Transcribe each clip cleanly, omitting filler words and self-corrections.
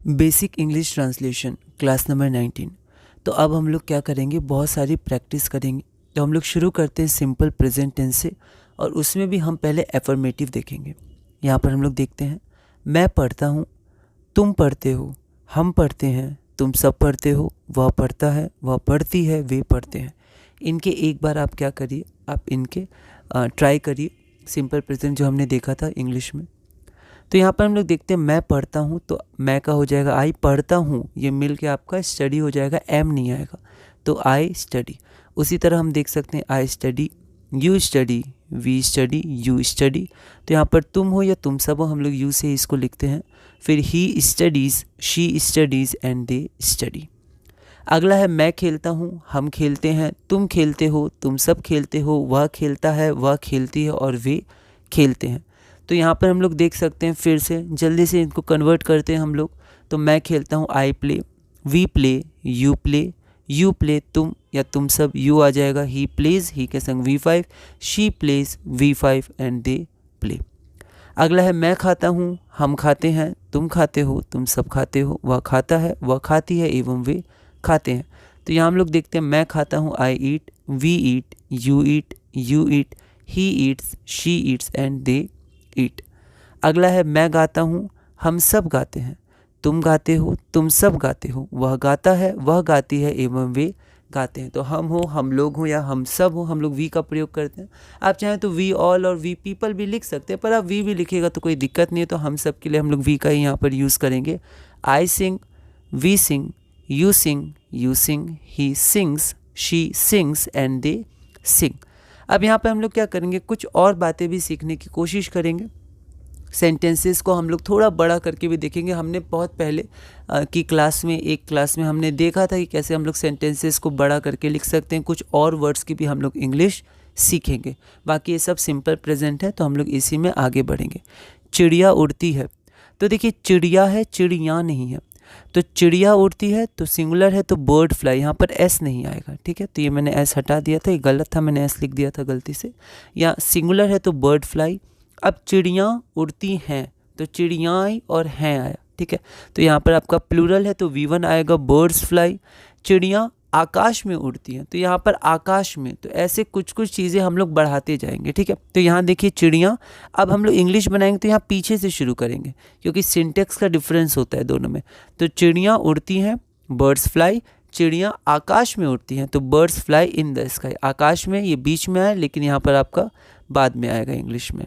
Basic English translation class number 19। तो अब हम लोग क्या करेंगे, बहुत सारी प्रैक्टिस करेंगे। तो हम लोग शुरू करते हैं सिंपल प्रेजेंट टेंस से, और उसमें भी हम पहले एफर्मेटिव देखेंगे। यहाँ पर हम लोग देखते हैं, मैं पढ़ता हूँ, तुम पढ़ते हो, हम पढ़ते हैं, तुम सब पढ़ते हो, वह पढ़ता है, वह पढ़ती है, वे पढ़ते हैं। इनके एक बार आप क्या करिए, आप इनके ट्राई करिए सिंपल प्रेजेंट जो हमने देखा था इंग्लिश में। तो यहाँ पर हम लोग देखते हैं, मैं पढ़ता हूँ, तो मैं का हो जाएगा आई पढ़ता हूँ, ये मिल के आपका स्टडी हो जाएगा, एम नहीं आएगा, तो आई स्टडी। उसी तरह हम देख सकते हैं, I study, you study, we study, you study. तो यहाँ पर तुम हो या तुम सब हो, हम लोग यू से इसको लिखते हैं। फिर he studies, she studies and they study. अगला है, मैं खेलता हूँ, हम खेलते हैं, तुम खेलते हो, तुम सब खेलते हो, वह खेलता है, वह खेलती है, और वे खेलते हैं। तो यहाँ पर हम लोग देख सकते हैं, फिर से जल्दी से इनको कन्वर्ट करते हैं हम लोग। तो मैं खेलता हूँ, I play, we play, you play, तुम या तुम सब, यू आ जाएगा, ही प्लेज, ही के संग V5, she plays, V5 and they play. अगला है, मैं खाता हूँ, हम खाते हैं, तुम खाते हो, तुम सब खाते हो, वह खाता है, वह खाती है, एवं वे खाते हैं। तो यहाँ हम लोग देखते हैं, मैं खाता हूँ, I eat, we eat, you eat, he eats, she eats and they eat. अगला है, मैं गाता हूँ, हम सब गाते हैं, तुम गाते हो, तुम सब गाते हो, वह गाता है, वह गाती है, एवं वे गाते हैं। तो हम हो, हम लोग हो, या हम सब हो, हम लोग वी का प्रयोग करते हैं। आप चाहें तो वी ऑल और वी पीपल भी लिख सकते हैं, पर आप वी भी लिखिएगा तो कोई दिक्कत नहीं है। तो हम सब के लिए हम लोग वी का ही यहाँ पर यूज़ करेंगे। I sing, we sing, you sing, he sings, she sings and they sing. अब यहाँ पे हम लोग क्या करेंगे, कुछ और बातें भी सीखने की कोशिश करेंगे। सेंटेंसेस को हम लोग थोड़ा बड़ा करके भी देखेंगे। हमने बहुत पहले की क्लास में, एक क्लास में हमने देखा था कि कैसे हम लोग सेंटेंसेस को बड़ा करके लिख सकते हैं। कुछ और वर्ड्स की भी हम लोग इंग्लिश सीखेंगे। बाकी ये सब सिंपल प्रेजेंट है, तो हम लोग इसी में आगे बढ़ेंगे। चिड़िया उड़ती है, तो देखिए चिड़िया है, चिड़िया नहीं है। तो चिड़िया उड़ती है तो सिंगुलर है, तो बर्ड फ्लाई, यहाँ पर एस नहीं आएगा, ठीक है। तो ये मैंने एस हटा दिया था, ये गलत था, मैंने एस लिख दिया था गलती से। या सिंगुलर है तो बर्ड फ्लाई। अब चिड़ियाँ उड़ती हैं, तो चिड़ियाँ और हैं आया, ठीक है। तो यहाँ पर आपका प्लूरल है, तो V1 आएगा, बर्ड्स फ्लाई। चिड़ियाँ आकाश में उड़ती हैं, तो यहाँ पर आकाश में, तो ऐसे कुछ कुछ चीज़ें हम लोग बढ़ाते जाएंगे, ठीक है। तो यहाँ देखिए चिड़ियाँ, अब हम लोग इंग्लिश बनाएंगे तो यहाँ पीछे से शुरू करेंगे, क्योंकि सिंटेक्स का डिफरेंस होता है दोनों में। तो चिड़ियाँ उड़ती हैं, बर्ड्स फ्लाई। चिड़ियाँ आकाश में उड़ती हैं, तो birds fly in the sky. आकाश में ये बीच में आया, लेकिन यहाँ पर आपका बाद में आएगा इंग्लिश में।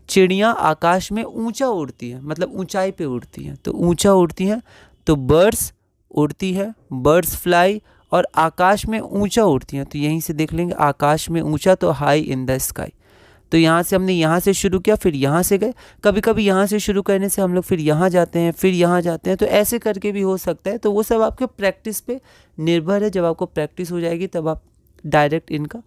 चिड़ियाँ आकाश में ऊंचा उड़ती हैं, मतलब ऊंचाई पे उड़ती हैं, तो ऊंचा उड़ती हैं, तो बर्ड्स उड़ती है, बर्ड्स फ्लाई। और आकाश में ऊंचा उड़ती हैं, तो यहीं से देख लेंगे, आकाश में ऊंचा, तो हाई इन द स्काई। तो यहाँ से हमने यहाँ से शुरू किया, फिर यहाँ से गए। कभी कभी यहाँ से शुरू करने से हम लोग फिर यहाँ जाते हैं, फिर यहाँ जाते हैं, तो ऐसे करके भी हो सकता है। तो वो सब आपके प्रैक्टिस पे निर्भर है। जब आपको प्रैक्टिस हो जाएगी तब आप डायरेक्ट इनका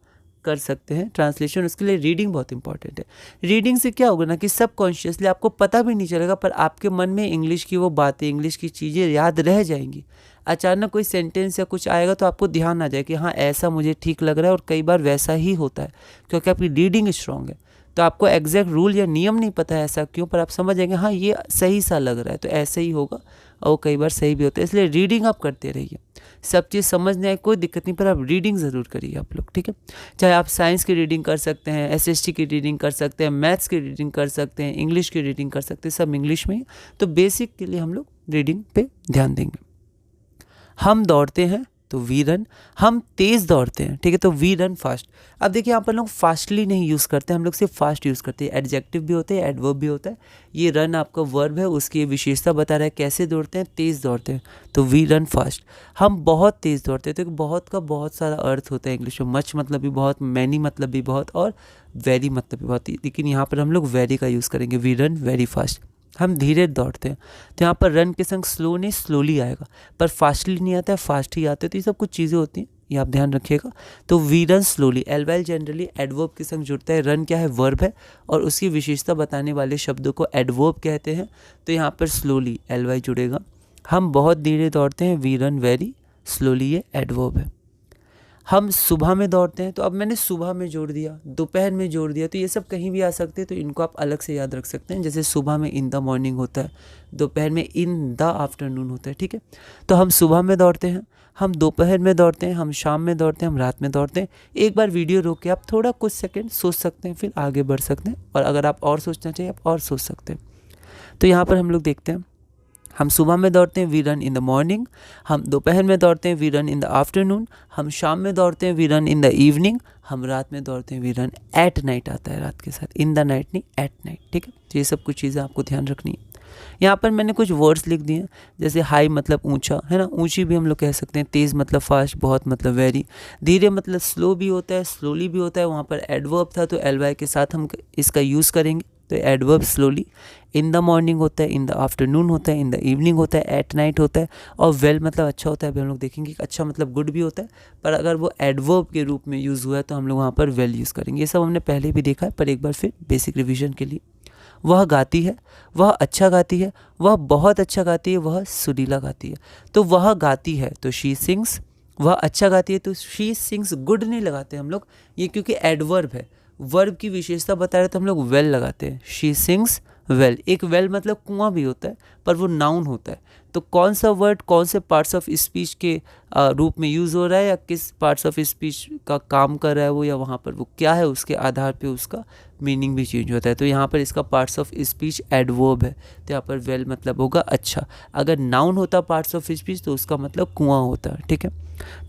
कर सकते हैं ट्रांसलेशन। उसके लिए रीडिंग बहुत इंपॉर्टेंट है। रीडिंग से क्या होगा ना, कि सबकॉन्शियसली आपको पता भी नहीं चलेगा, पर आपके मन में इंग्लिश की वो बातें, इंग्लिश की चीज़ें याद रह जाएंगी। अचानक कोई सेंटेंस या कुछ आएगा तो आपको ध्यान आ जाए कि हाँ ऐसा मुझे ठीक लग रहा है, और कई बार वैसा ही होता है, क्योंकि आपकी रीडिंग स्ट्रांग है। तो आपको एग्जैक्ट रूल या नियम नहीं पता है ऐसा क्यों, पर आप समझ जाएंगे हाँ ये सही सा लग रहा है, तो ऐसा ही होगा, और कई बार सही भी होता है। इसलिए रीडिंग आप करते रहिए। सब चीज़ समझने आए कोई दिक्कत नहीं, पर आप रीडिंग ज़रूर करिए आप लोग, ठीक है। चाहे आप साइंस की रीडिंग कर सकते हैं, SST की रीडिंग कर सकते हैं, मैथ्स की रीडिंग कर सकते हैं, इंग्लिश की रीडिंग कर सकते हैं, सब इंग्लिश में ही। तो बेसिक के लिए हम लोग रीडिंग पे ध्यान देंगे। हम दौड़ते हैं, तो वी रन। हम तेज़ दौड़ते हैं, ठीक है, तो वी रन फास्ट। अब देखिए यहाँ पर लोग फास्टली नहीं यूज़ करते, हम लोग सिर्फ फास्ट यूज़ करते हैं। एडजेक्टिव भी होते हैं, एडवर्ब भी होता है। ये रन आपका वर्ब है, उसकी विशेषता बता रहा है कैसे दौड़ते हैं, तेज़ दौड़ते हैं, तो वी रन फास्ट। हम बहुत तेज़ दौड़ते हैं, तो बहुत का बहुत सारा अर्थ होता है इंग्लिश में। मच मतलब भी बहुत, मैनी मतलब भी बहुत, और वेरी मतलब भी बहुत, लेकिन यहाँ पर हम लोग वेरी का यूज़ करेंगे, वी रन वेरी फास्ट। हम धीरे दौड़ते हैं, तो यहाँ पर रन के संग स्लो नहीं, स्लोली आएगा, पर फास्टली नहीं आता है, फास्ट ही आते हैं। तो ये सब कुछ चीज़ें होती हैं, ये आप ध्यान रखिएगा। तो वी रन स्लोली, एलवाइल जनरली एडवर्ब के संग जुड़ता है। रन क्या है, वर्ब है, और उसकी विशेषता बताने वाले शब्दों को एडवर्ब कहते हैं। तो यहाँ पर स्लोली एलवाई जुड़ेगा। हम बहुत धीरे दौड़ते हैं, वी रन वेरी स्लोली, ये एडवर्ब है। हम सुबह में दौड़ते हैं, तो अब मैंने सुबह में जोड़ दिया, दोपहर में जोड़ दिया, तो ये सब कहीं भी आ सकते हैं, तो इनको आप अलग से याद रख सकते हैं। जैसे सुबह में इन द मॉर्निंग होता है, दोपहर में इन द आफ्टरनून होता है, ठीक है। तो हम सुबह में दौड़ते हैं, हम दोपहर में दौड़ते हैं, हम शाम में दौड़ते हैं, हम रात में दौड़ते हैं। एक बार वीडियो रोक के आप थोड़ा कुछ सेकंड सोच सकते हैं, फिर आगे बढ़ सकते हैं, और अगर आप और सोचना चाहिए आप और सोच सकते हैं। तो यहाँ पर हम लोग देखते हैं, हम सुबह में दौड़ते हैं, we run in the morning, हम दोपहर में दौड़ते हैं, we run in the afternoon, हम शाम में दौड़ते हैं, we run in the evening, हम रात में दौड़ते हैं, वी रन एट नाइट आता है रात के साथ, इन द नाइट नहीं एट नाइट, ठीक है। तो ये सब कुछ चीज़ें आपको ध्यान रखनी है। यहाँ पर मैंने कुछ वर्ड्स लिख दिए हैं, जैसे हाई मतलब ऊंचा, है ना, ऊंची भी हम लोग कह सकते हैं, तेज़ मतलब फास्ट, बहुत मतलब वेरी, धीरे मतलब स्लो भी होता है, स्लोली भी होता है। वहाँ पर एडवर्ब था तो एल के साथ हम इसका यूज़ करेंगे, तो adverb slowly. In the morning होता है, इन द आफ्टरनून होता है, इन द इवनिंग होता है, एट नाइट होता है, और वेल मतलब अच्छा होता है। अभी हम लोग देखेंगे कि अच्छा मतलब गुड भी होता है, पर अगर वो एडवर्ब के रूप में यूज़ हुआ है तो हम लोग वहाँ पर वेल यूज़ करेंगे। ये सब हमने पहले भी देखा है, पर एक बार फिर बेसिक रिविजन के लिए। वह गाती है, वह अच्छा गाती है, वह बहुत अच्छा गाती है, वह सुरीला गाती है। तो वह गाती है तो शी सिंग्स, वह अच्छा गाती है तो शी सिंग्स गुड नहीं लगाते हम लोग, ये क्योंकि एडवर्ब है, वर्ब की विशेषता बता रहे तो हम लोग वेल लगाते हैं, शी सिंग्स वेल। एक वेल मतलब कुआं भी होता है, पर वो नाउन होता है। तो कौन सा वर्ड कौन से पार्ट्स ऑफ स्पीच के रूप में यूज़ हो रहा है, या किस पार्ट्स ऑफ स्पीच का काम कर रहा है वो, या वहाँ पर वो क्या है, उसके आधार पे उसका मीनिंग भी चेंज होता है। तो यहाँ पर इसका पार्ट्स ऑफ स्पीच एडवर्ब है, तो यहाँ पर वेल मतलब होगा अच्छा। अगर नाउन होता पार्ट्स ऑफ स्पीच तो उसका मतलब कुआं होता है, ठीक है।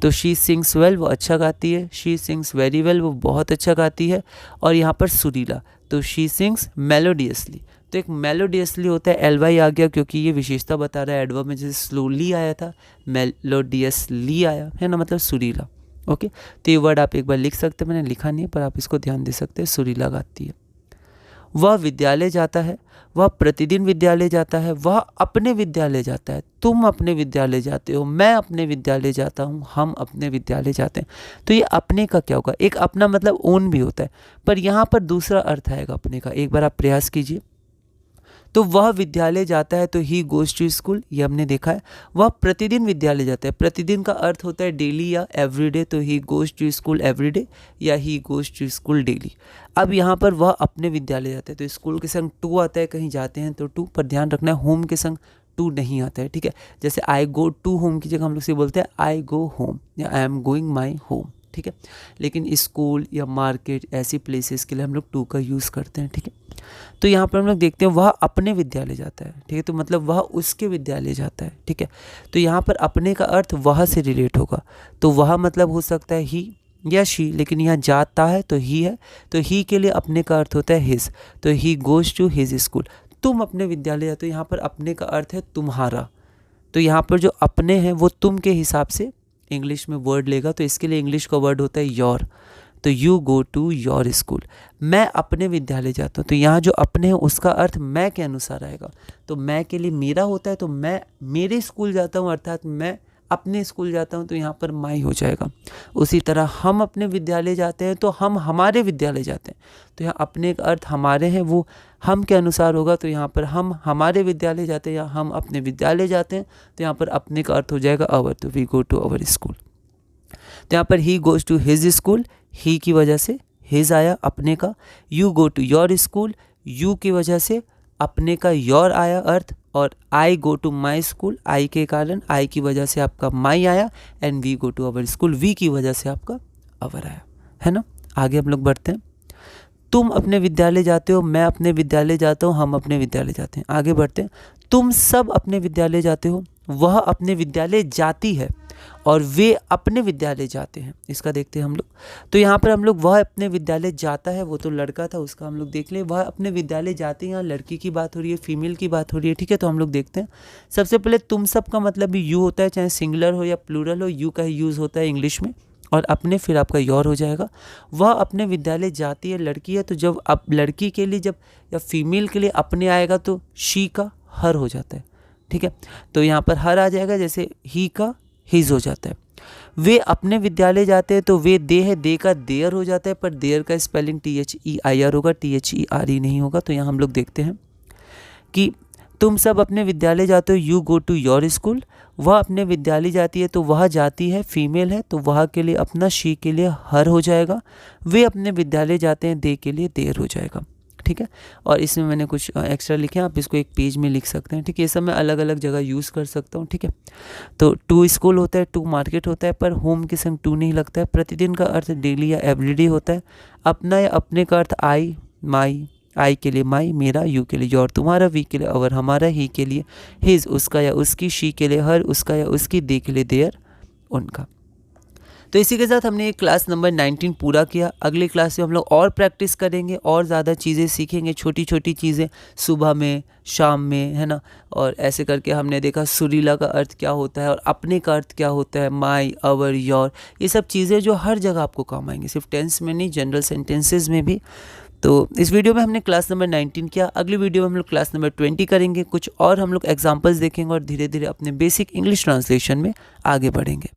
तो शी सिंग्स वेल, वो अच्छा गाती है, शी सिंग्स वेरी वेल, वो बहुत अच्छा गाती है। और यहाँ पर सुरीला, तो शी सिंग्स मेलोडियसली, तो एक मेलोडियसली होता है, एल आ गया क्योंकि ये विशेषता बता रहा है एडवर्ब में, जैसे स्लोली आया था, मेलोडियसली आया है ना, मतलब सुरीला। ओके, तो ये वर्ड आप एक बार लिख सकते हैं, मैंने लिखा नहीं है पर आप इसको ध्यान दे सकते हैं, सुरीला गाती है। वह विद्यालय जाता है, वह प्रतिदिन विद्यालय जाता है, वह अपने विद्यालय जाता है, तुम अपने विद्यालय जाते हो, मैं अपने विद्यालय जाता हूँ, हम अपने विद्यालय जाते हैं। तो ये अपने का क्या होगा, एक अपना मतलब ओन भी होता है, पर यहाँ पर दूसरा अर्थ आएगा अपने का। एक बार आप प्रयास कीजिए। तो वह विद्यालय जाता है तो ही गोज टू स्कूल, ये हमने देखा है। वह प्रतिदिन विद्यालय जाता है, प्रतिदिन का अर्थ होता है डेली या एवरीडे, तो he goes to school everyday या he goes to school daily. अब यहाँ पर वह अपने विद्यालय जाता है, तो स्कूल के संग टू आता है, कहीं जाते हैं तो टू, पर ध्यान रखना है होम के संग टू नहीं आता है, ठीक है। जैसे आई गो टू होम की जगह हम लोग से बोलते हैं आई गो होम, या I am going my home, ठीक है। लेकिन स्कूल या मार्केट ऐसी प्लेसेस के लिए हम लोग टू का यूज़ करते हैं, ठीक है। तो यहाँ पर हम लोग देखते हैं वह अपने विद्यालय जाता है, ठीक है, तो मतलब वह उसके विद्यालय जाता है, ठीक है। तो यहाँ पर अपने का अर्थ वह से रिलेट होगा, तो वह मतलब हो सकता है ही या शी, लेकिन यहाँ जाता है तो ही है, तो ही के लिए अपने का अर्थ होता है हिज, तो he goes to his school. तुम अपने विद्यालय जाते हो, यहाँ पर अपने का अर्थ है तुम्हारा, तो यहाँ पर जो अपने हैं वो तुम के हिसाब से इंग्लिश में वर्ड लेगा, तो इसके लिए इंग्लिश का वर्ड होता है योर, तो you go to your school. मैं अपने विद्यालय जाता हूँ, तो यहाँ जो अपने हैं उसका अर्थ मैं के अनुसार आएगा, तो मैं के लिए मेरा होता है, तो मैं मेरे स्कूल जाता हूँ, अर्थात मैं अपने स्कूल जाता हूँ, तो यहाँ पर माई हो जाएगा। उसी तरह हम अपने विद्यालय जाते हैं तो हम हमारे विद्यालय जाते हैं, तो यहाँ अपने का अर्थ हमारे हैं वो हम के अनुसार होगा, तो यहाँ पर हम हमारे विद्यालय जाते हैं या हम अपने विद्यालय जाते हैं, तो यहाँ पर अपने का अर्थ हो जाएगा अवर, तो we go to our school. तो यहाँ पर he goes to his school, he की वजह से हिज आया अपने का। You go to your school, you की वजह से अपने का योर आया अर्थ, और आई गो टू माई स्कूल, आई के कारण आई की वजह से आपका माई आया, and we go to our school, we की वजह से आपका अवर आया, है ना। आगे हम लोग बढ़ते हैं। तुम अपने विद्यालय जाते हो, मैं अपने विद्यालय जाता हूँ, हम अपने विद्यालय जाते हैं। आगे बढ़ते हैं। तुम सब अपने विद्यालय जाते हो, वह अपने विद्यालय जाती है, और वे अपने विद्यालय जाते हैं। इसका देखते हैं हम लोग। तो यहाँ पर हम लोग वह अपने विद्यालय जाता है, वो तो लड़का था उसका हम लोग देख लें, वह अपने विद्यालय जाते हैं, यहाँ लड़की की बात हो रही है, फीमेल की बात हो रही है, ठीक है। तो हम लोग देखते हैं। सबसे पहले तुम सब का मतलब भी यू होता है, चाहे सिंगुलर हो या प्लूरल हो, यू का ही यूज़ होता है इंग्लिश में, और अपने फिर आपका योर हो जाएगा। वह अपने विद्यालय जाती है, लड़की है, तो जब अब लड़की के लिए जब या फीमेल के लिए अपने आएगा तो शी का हर हो जाता है, ठीक है। तो यहाँ पर हर आ जाएगा, जैसे ही का हिज हो जाता है। वे अपने विद्यालय जाते हैं, तो वे दे है, दे का देयर हो जाता है, पर देयर का स्पेलिंग THEIR होगा, THERE नहीं होगा। तो यहाँ हम लोग देखते हैं कि तुम सब अपने विद्यालय जाते हो, you go to your school. वह अपने विद्यालय जाती है तो वह जाती है फीमेल है, तो वह के लिए अपना शी के लिए हर हो जाएगा। वे अपने विद्यालय जाते हैं, दे के लिए देर हो जाएगा। ठीक है, और इसमें मैंने कुछ एक्स्ट्रा लिखे हैं, आप इसको एक पेज में लिख सकते हैं। ठीक है, ये सब मैं अलग अलग जगह यूज़ कर सकता हूँ। ठीक है, तो टू स्कूल होता है, टू मार्केट होता है, पर होम के संग टू नहीं लगता है। प्रतिदिन का अर्थ डेली या एवरीडे होता है। अपना या अपने का अर्थ आई, माई, आई के लिए माई मेरा, यू के लिए योर तुम्हारा, वी के लिए अवर हमारा, ही के लिए हिज उसका या उसकी, शी के लिए हर उसका या उसकी, दे के लिए देयर उनका। तो इसी के साथ हमने ये क्लास नंबर 19 पूरा किया। अगली क्लास में हम लोग और प्रैक्टिस करेंगे और ज़्यादा चीज़ें सीखेंगे, छोटी छोटी चीज़ें, सुबह में, शाम में, है ना। और ऐसे करके हमने देखा सुरीला का अर्थ क्या होता है और अपने का अर्थ क्या होता है, माई, अवर, योर, ये सब चीज़ें जो हर जगह आपको काम आएंगी, सिर्फ टेंस में नहीं, जनरल सेंटेंसेज में भी। तो इस वीडियो में हमने क्लास नंबर 19 किया। अगली वीडियो में हम लोग क्लास नंबर 20 करेंगे, कुछ और हम लोग एग्जाम्पल्स देखेंगे और धीरे धीरे अपने बेसिक इंग्लिश ट्रांसलेशन में आगे बढ़ेंगे।